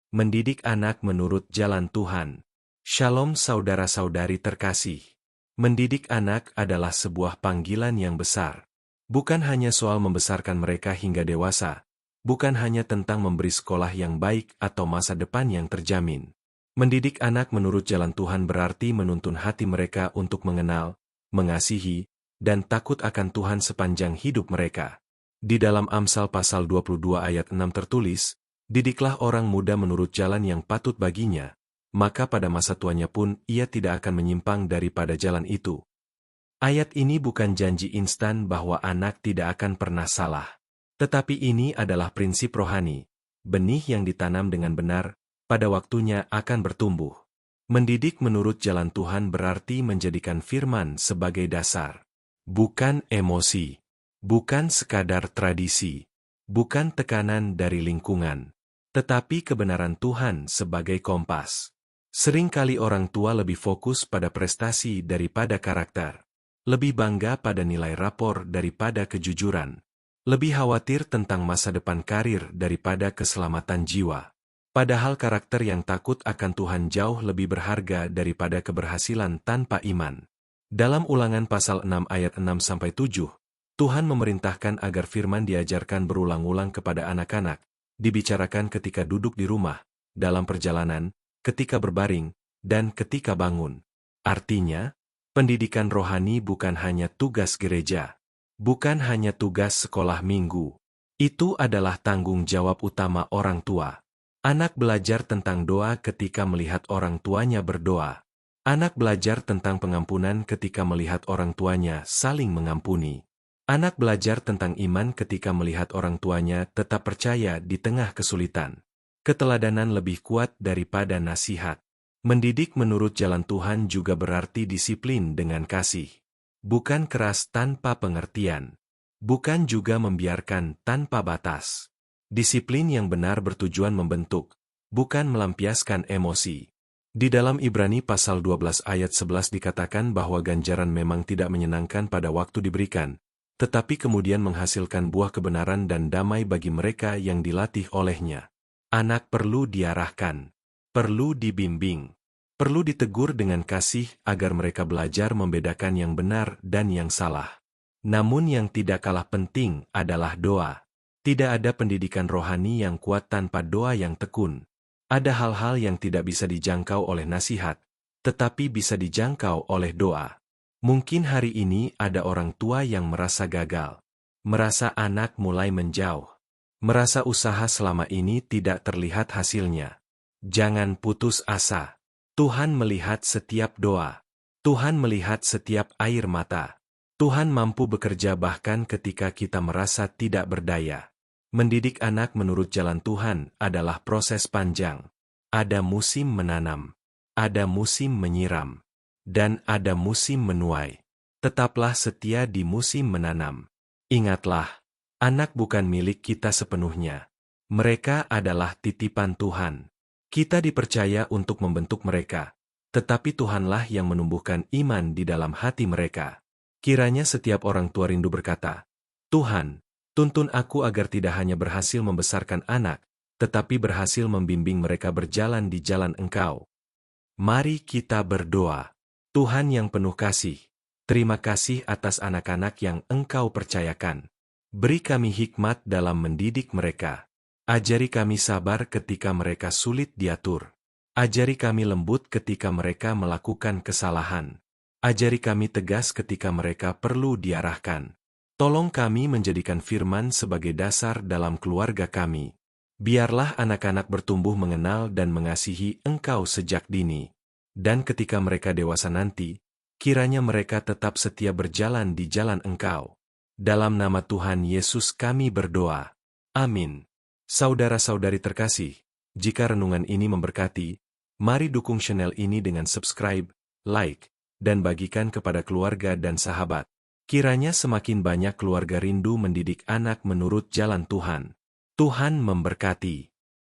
Mendidik anak menurut jalan Tuhan. Shalom saudara-saudari terkasih. Mendidik anak adalah sebuah panggilan yang besar. Bukan hanya soal membesarkan mereka hingga dewasa. Bukan hanya tentang memberi sekolah yang baik atau masa depan yang terjamin. Mendidik anak menurut jalan Tuhan berarti menuntun hati mereka untuk mengenal, mengasihi, dan takut akan Tuhan sepanjang hidup mereka. Di dalam Amsal pasal 22 ayat 6 tertulis, "Didiklah orang muda menurut jalan yang patut baginya, maka pada masa tuanya pun ia tidak akan menyimpang daripada jalan itu." Ayat ini bukan janji instan bahwa anak tidak akan pernah salah. Tetapi ini adalah prinsip rohani. Benih yang ditanam dengan benar, pada waktunya akan bertumbuh. Mendidik menurut jalan Tuhan berarti menjadikan firman sebagai dasar. Bukan emosi. Bukan sekadar tradisi. Bukan tekanan dari lingkungan. Tetapi kebenaran Tuhan sebagai kompas. Seringkali orang tua lebih fokus pada prestasi daripada karakter. Lebih bangga pada nilai rapor daripada kejujuran. Lebih khawatir tentang masa depan karir daripada keselamatan jiwa. Padahal karakter yang takut akan Tuhan jauh lebih berharga daripada keberhasilan tanpa iman. Dalam Ulangan pasal 6 ayat 6-7, Tuhan memerintahkan agar firman diajarkan berulang-ulang kepada anak-anak, dibicarakan ketika duduk di rumah, dalam perjalanan, ketika berbaring, dan ketika bangun. Artinya, pendidikan rohani bukan hanya tugas gereja, bukan hanya tugas sekolah minggu. Itu adalah tanggung jawab utama orang tua. Anak belajar tentang doa ketika melihat orang tuanya berdoa. Anak belajar tentang pengampunan ketika melihat orang tuanya saling mengampuni. Anak belajar tentang iman ketika melihat orang tuanya tetap percaya di tengah kesulitan. Keteladanan lebih kuat daripada nasihat. Mendidik menurut jalan Tuhan juga berarti disiplin dengan kasih. Bukan keras tanpa pengertian. Bukan juga membiarkan tanpa batas. Disiplin yang benar bertujuan membentuk, bukan melampiaskan emosi. Di dalam Ibrani pasal 12 ayat 11 dikatakan bahwa ganjaran memang tidak menyenangkan pada waktu diberikan, tetapi kemudian menghasilkan buah kebenaran dan damai bagi mereka yang dilatih olehnya. Anak perlu diarahkan, perlu dibimbing, perlu ditegur dengan kasih agar mereka belajar membedakan yang benar dan yang salah. Namun yang tidak kalah penting adalah doa. Tidak ada pendidikan rohani yang kuat tanpa doa yang tekun. Ada hal-hal yang tidak bisa dijangkau oleh nasihat, tetapi bisa dijangkau oleh doa. Mungkin hari ini ada orang tua yang merasa gagal, merasa anak mulai menjauh, merasa usaha selama ini tidak terlihat hasilnya. Jangan putus asa. Tuhan melihat setiap doa. Tuhan melihat setiap air mata. Tuhan mampu bekerja bahkan ketika kita merasa tidak berdaya. Mendidik anak menurut jalan Tuhan adalah proses panjang. Ada musim menanam, ada musim menyiram, dan ada musim menuai. Tetaplah setia di musim menanam. Ingatlah, anak bukan milik kita sepenuhnya. Mereka adalah titipan Tuhan. Kita dipercaya untuk membentuk mereka, tetapi Tuhanlah yang menumbuhkan iman di dalam hati mereka. Kiranya setiap orang tua rindu berkata, "Tuhan, tuntun aku agar tidak hanya berhasil membesarkan anak, tetapi berhasil membimbing mereka berjalan di jalan Engkau." Mari kita berdoa. Tuhan yang penuh kasih, terima kasih atas anak-anak yang Engkau percayakan. Beri kami hikmat dalam mendidik mereka. Ajari kami sabar ketika mereka sulit diatur. Ajari kami lembut ketika mereka melakukan kesalahan. Ajari kami tegas ketika mereka perlu diarahkan. Tolong kami menjadikan firman sebagai dasar dalam keluarga kami. Biarlah anak-anak bertumbuh mengenal dan mengasihi Engkau sejak dini. Dan ketika mereka dewasa nanti, kiranya mereka tetap setia berjalan di jalan Engkau. Dalam nama Tuhan Yesus kami berdoa. Amin. Saudara-saudari terkasih, jika renungan ini memberkati, mari dukung channel ini dengan subscribe, like, dan bagikan kepada keluarga dan sahabat. Kiranya semakin banyak keluarga rindu mendidik anak menurut jalan Tuhan. Tuhan memberkati.